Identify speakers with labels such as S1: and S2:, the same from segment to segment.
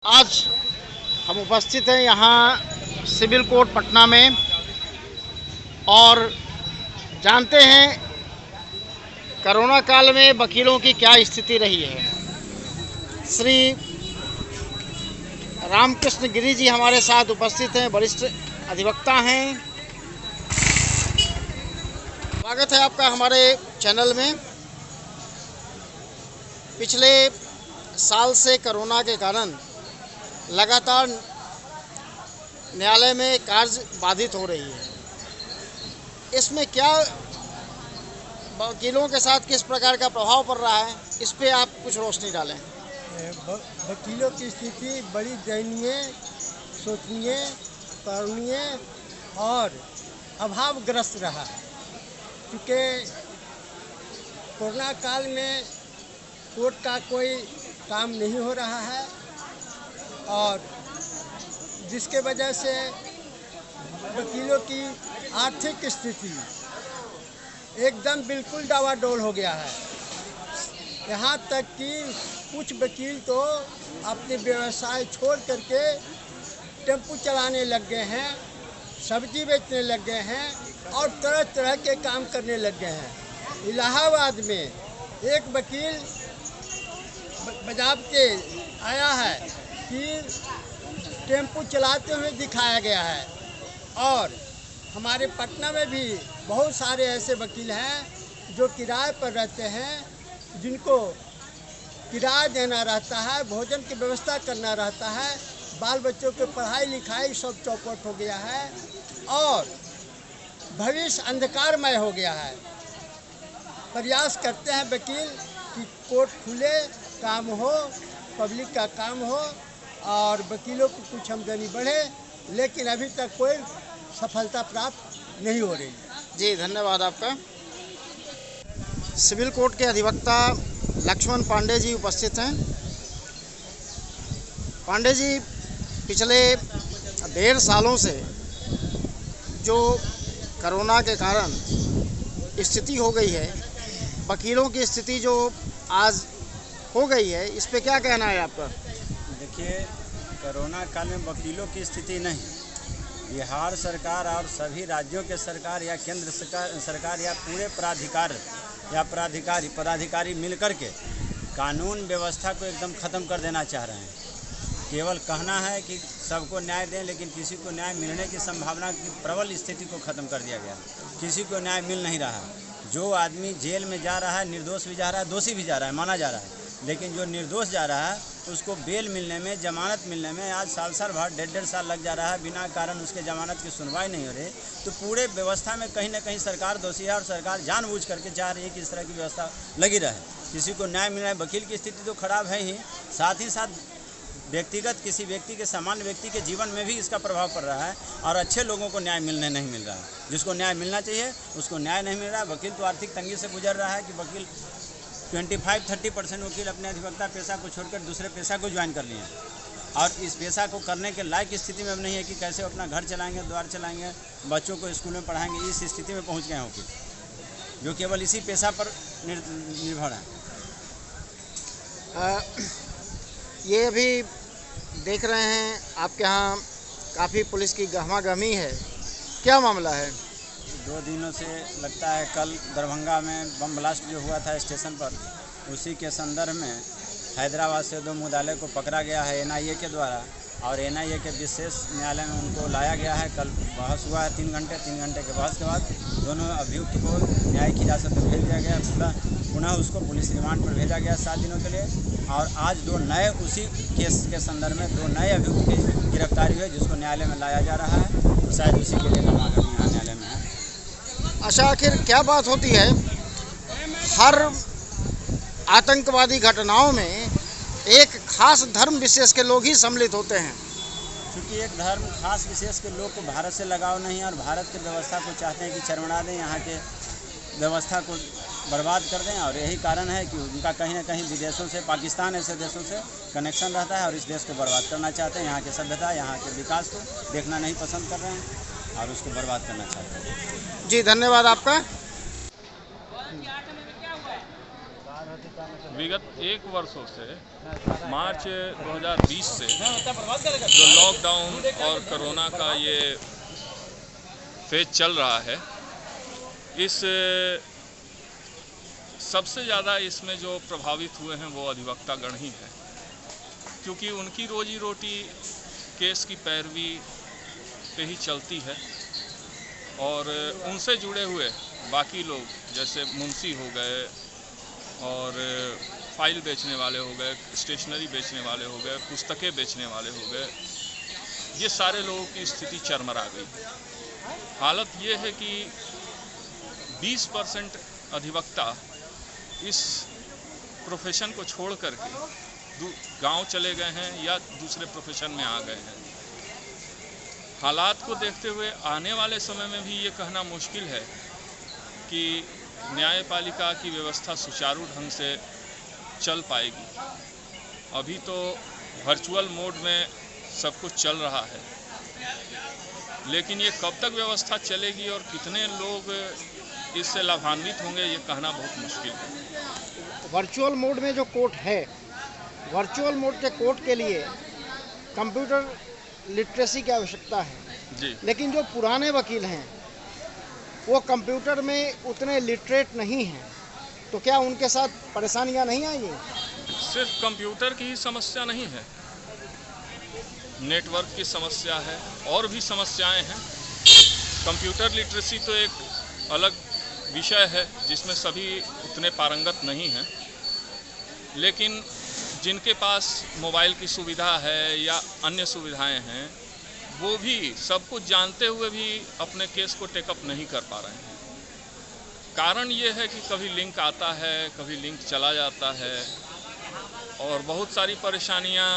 S1: आज हम उपस्थित हैं यहाँ सिविल कोर्ट पटना में और जानते हैं कोरोना काल में वकीलों की क्या स्थिति रही है। श्री रामकृष्ण गिरी जी हमारे साथ उपस्थित हैं, वरिष्ठ अधिवक्ता हैं। स्वागत है आपका हमारे चैनल में। पिछले साल से कोरोना के कारण लगातार न्यायालय में कार्य बाधित हो रही है। इसमें क्या वकीलों के साथ किस प्रकार का प्रभाव पड़ रहा है, इस पे आप कुछ रोशनी डालें।
S2: वकीलों की स्थिति बड़ी दयनीय, शोचनीय, करुणीय और अभावग्रस्त रहा है, क्योंकि कोरोना काल में कोर्ट का कोई काम नहीं हो रहा है और जिसके वजह से वकीलों की आर्थिक स्थिति एकदम बिल्कुल डावाडोल हो गया है। यहाँ तक कि कुछ वकील तो अपने व्यवसाय छोड़ करके टेम्पू चलाने लग गए हैं, सब्जी बेचने लग गए हैं और तरह तरह के काम करने लग गए हैं। इलाहाबाद में एक वकील बजाव के आया है कि टेम्पू चलाते हुए दिखाया गया है और हमारे पटना में भी बहुत सारे ऐसे वकील हैं जो किराए पर रहते हैं, जिनको किराया देना रहता है, भोजन की व्यवस्था करना रहता है, बाल बच्चों की पढ़ाई लिखाई सब चौपट हो गया है और भविष्य अंधकारमय हो गया है। प्रयास करते हैं वकील कि कोर्ट खुले, काम हो, पब्लिक का काम हो और वकीलों को कुछ आमदनी बढ़े, लेकिन अभी तक कोई सफलता प्राप्त नहीं हो रही।
S1: जी धन्यवाद आपका। सिविल कोर्ट के अधिवक्ता लक्ष्मण पांडे जी उपस्थित हैं। पांडे जी, पिछले 1.5 सालों से जो कोरोना के कारण स्थिति हो गई है, वकीलों की स्थिति जो आज हो गई है, इस पे क्या कहना है आपका?
S3: देखिए, कोरोना काल में वकीलों की स्थिति नहीं, बिहार सरकार और सभी राज्यों के सरकार या केंद्र सरकार या पूरे प्राधिकार या पदाधिकारी मिलकर के कानून व्यवस्था को एकदम ख़त्म कर देना चाह रहे हैं। केवल कहना है कि सबको न्याय दें, लेकिन किसी को न्याय मिलने की संभावना की प्रबल स्थिति को ख़त्म कर दिया गया। किसी को न्याय मिल नहीं रहा। जो आदमी जेल में जा रहा है, निर्दोष भी जा रहा है, दोषी भी जा रहा है, माना जा रहा है, लेकिन जो निर्दोष जा रहा है उसको बेल मिलने में, जमानत मिलने में आज साल भर 1.5 साल लग जा रहा है। बिना कारण उसके जमानत की सुनवाई नहीं हो रही। तो पूरे व्यवस्था में कहीं ना कहीं सरकार दोषी है और सरकार जानबूझ करके चाह रही है कि इस तरह की व्यवस्था लगी रहे। किसी को न्याय मिल रहा है। वकील की स्थिति तो खराब है ही साथ व्यक्तिगत किसी व्यक्ति के, सामान्य व्यक्ति के जीवन में भी इसका प्रभाव पड़ रहा है और अच्छे लोगों को न्याय मिलने नहीं मिल रहा है। जिसको न्याय मिलना चाहिए उसको न्याय नहीं मिल रहा है। वकील तो आर्थिक तंगी से गुजर रहा है कि वकील 25-30% वकील अपने अधिवक्ता पेशा को छोड़कर दूसरे पेशा को ज्वाइन कर लिए हैं और इस पेशा को करने के लायक स्थिति में अब नहीं है कि कैसे अपना घर चलाएंगे, द्वार चलाएंगे, बच्चों को स्कूल में पढ़ाएंगे। इस स्थिति में पहुंच गए हैं वकील, जो केवल इसी पेशा पर निर्भर है।
S1: ये अभी देख रहे हैं आपके यहाँ काफ़ी पुलिस की गहमागहमी है, क्या मामला है?
S3: 2 दिनों से लगता है कल दरभंगा में बम ब्लास्ट जो हुआ था स्टेशन पर, उसी के संदर्भ में हैदराबाद से 2 मुद्दाले को पकड़ा गया है NIA के द्वारा और NIA के विशेष न्यायालय में उनको लाया गया है। कल बहस हुआ है 3 घंटे के बहस के बाद दोनों अभियुक्त को न्यायिक हिरासत में भेज दिया गया। पुनः उसको पुलिस रिमांड पर भेजा गया 7 दिनों के लिए और आज 2 नए उसी केस के संदर्भ में 2 नए अभियुक्त की गिरफ्तारी हुई, जिसको न्यायालय में लाया जा रहा है। तो शायद उसी के लिए गवाही यहाँ न्यायालय में है।
S1: अच्छा, आखिर क्या बात होती है? हर आतंकवादी घटनाओं में एक खास धर्म विशेष के लोग ही सम्मिलित होते हैं।
S3: क्योंकि एक धर्म खास विशेष के लोग को भारत से लगाव नहीं है और भारत की व्यवस्था को चाहते हैं कि चरमरा दें, यहाँ के व्यवस्था को बर्बाद कर दें और यही कारण है कि उनका कहीं ना कहीं विदेशों से, पाकिस्तान ऐसे देशों से कनेक्शन रहता है और इस देश को बर्बाद करना चाहते हैं। यहाँ की सभ्यता, यहाँ के विकास को देखना नहीं पसंद कर रहे हैं और उसको बर्बाद करना चाहते हैं।
S1: जी धन्यवाद आपका।
S4: विगत एक वर्षों से मार्च 2020 से जो लॉकडाउन और कोरोना का ये फेज चल रहा है, इस सबसे ज़्यादा इसमें जो प्रभावित हुए हैं वो अधिवक्तागण ही हैं, क्योंकि उनकी रोजी रोटी केस की पैरवी पे ही चलती है और उनसे जुड़े हुए बाकी लोग जैसे मुंशी हो गए और फाइल बेचने वाले हो गए, स्टेशनरी बेचने वाले हो गए, पुस्तकें बेचने वाले हो गए, ये सारे लोगों की स्थिति चरमरा गई। हालत ये है कि 20% अधिवक्ता इस प्रोफेशन को छोड़ करके गांव चले गए हैं या दूसरे प्रोफेशन में आ गए हैं। हालात को देखते हुए आने वाले समय में भी ये कहना मुश्किल है कि न्यायपालिका की व्यवस्था सुचारू ढंग से चल पाएगी। अभी तो वर्चुअल मोड में सब कुछ चल रहा है, लेकिन ये कब तक व्यवस्था चलेगी और कितने लोग इससे लाभान्वित होंगे ये कहना बहुत मुश्किल है।
S1: वर्चुअल मोड में जो कोर्ट है, वर्चुअल मोड के कोर्ट के लिए कंप्यूटर लिटरेसी की आवश्यकता है
S4: जी,
S1: लेकिन जो पुराने वकील हैं वो कंप्यूटर में उतने लिटरेट नहीं हैं, तो क्या उनके साथ परेशानियां नहीं आएंगी?
S4: सिर्फ कंप्यूटर की ही समस्या नहीं है, नेटवर्क की समस्या है और भी समस्याएं हैं। कंप्यूटर लिटरेसी तो एक अलग विषय है जिसमें सभी उतने पारंगत नहीं हैं, लेकिन जिनके पास मोबाइल की सुविधा है या अन्य सुविधाएं हैं वो भी सब कुछ जानते हुए भी अपने केस को टेकअप नहीं कर पा रहे हैं। कारण ये है कि कभी लिंक आता है, कभी लिंक चला जाता है और बहुत सारी परेशानियां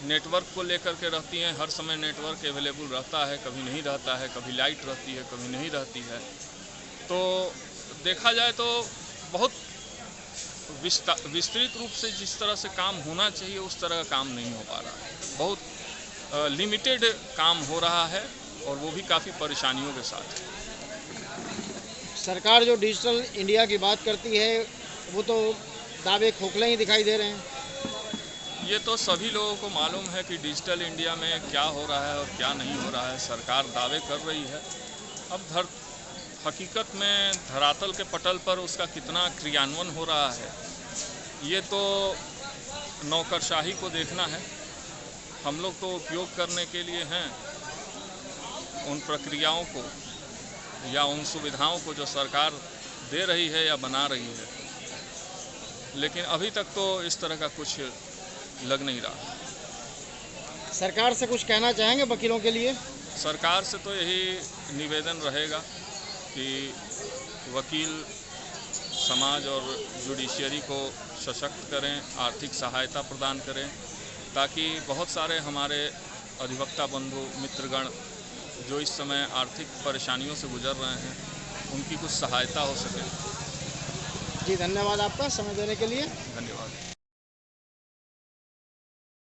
S4: नेटवर्क को लेकर के रहती हैं। हर समय नेटवर्क अवेलेबल रहता है, कभी नहीं रहता है, कभी लाइट रहती है, कभी नहीं रहती है। तो देखा जाए तो बहुत विस्तृत रूप से जिस तरह से काम होना चाहिए उस तरह का काम नहीं हो पा रहा है। बहुत लिमिटेड काम हो रहा है और वो भी काफ़ी परेशानियों के साथ।
S1: सरकार जो डिजिटल इंडिया की बात करती है वो तो दावे खोखले ही दिखाई दे रहे हैं।
S4: ये तो सभी लोगों को मालूम है कि डिजिटल इंडिया में क्या हो रहा है और क्या नहीं हो रहा है। सरकार दावे कर रही है, अब हकीकत में धरातल के पटल पर उसका कितना क्रियान्वयन हो रहा है ये तो नौकरशाही को देखना है। हम लोग तो उपयोग करने के लिए हैं उन प्रक्रियाओं को या उन सुविधाओं को जो सरकार दे रही है या बना रही है, लेकिन अभी तक तो इस तरह का कुछ लग नहीं रहा।
S1: सरकार से कुछ कहना चाहेंगे वकीलों के लिए?
S4: सरकार से तो यही निवेदन रहेगा कि वकील समाज और जुडिशियरी को सशक्त करें, आर्थिक सहायता प्रदान करें, ताकि बहुत सारे हमारे अधिवक्ता बंधु मित्रगण जो इस समय आर्थिक परेशानियों से गुजर रहे हैं उनकी कुछ सहायता हो सके।
S1: जी धन्यवाद आपका समय देने के लिए।
S4: धन्यवाद।